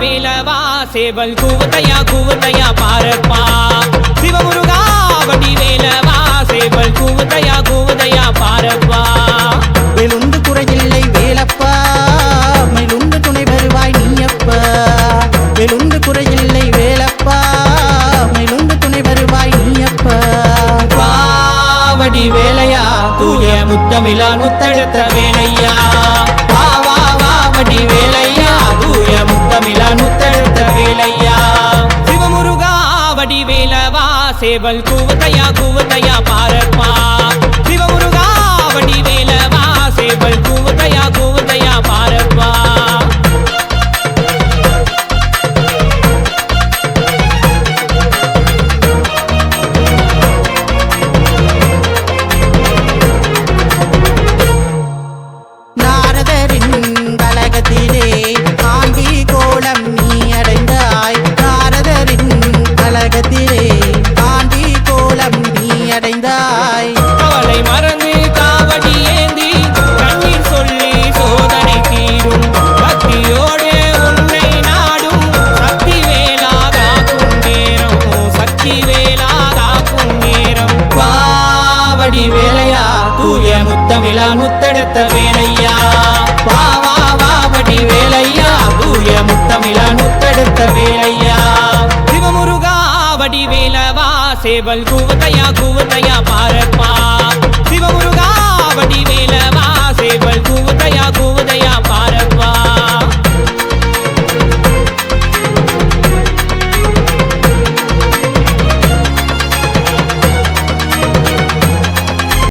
வடிவேலவா சேவல் கூவத்தையா பாரப்பா சிவமுருகா வடிவேலவா சேவல் கூவத்தையா பாரப்பா வெளுந்து குறையில்லை வேலப்பா மேலுண்டு துணை வருவாய் நீயப்பா வெளுந்து குறையில்லை வேலப்பா மேலுண்டு துணை வருவாய் நீயப்பா வடிவேலையா தூய முத்தமிழால் முத்தெடுத்த வேலையா வா வா வா வடிவேலையா தூய முத்தமிழால் முத்தெடுத்த வேலையா சிவமுருகா வடிவேலவா சேவல் கூவத்தையா பாரப்பா சிவமுருகா வடிவேலவா சேவல் கூவத்தையா பாரப்பா கவலை மறந்து காவடி ஏந்தி கண்ணீர் சொல்லி சோதனை தீரும் பக்தியோடு உன்னை நாடும் சக்தி வேலாகாக்கும் நேரம் பாவடி வேலையா தூய முத்தமிழால் முத்தெடுத்த வேலையா வா வா வாவடி வேலையா தூய முத்தமிழால் முத்தெடுத்த வேலையா சிவமுருகா வடிவேலவா சேவல் கூவத்தையா பாரப்பா சிவமுருகா வடிவேலவா சேவல்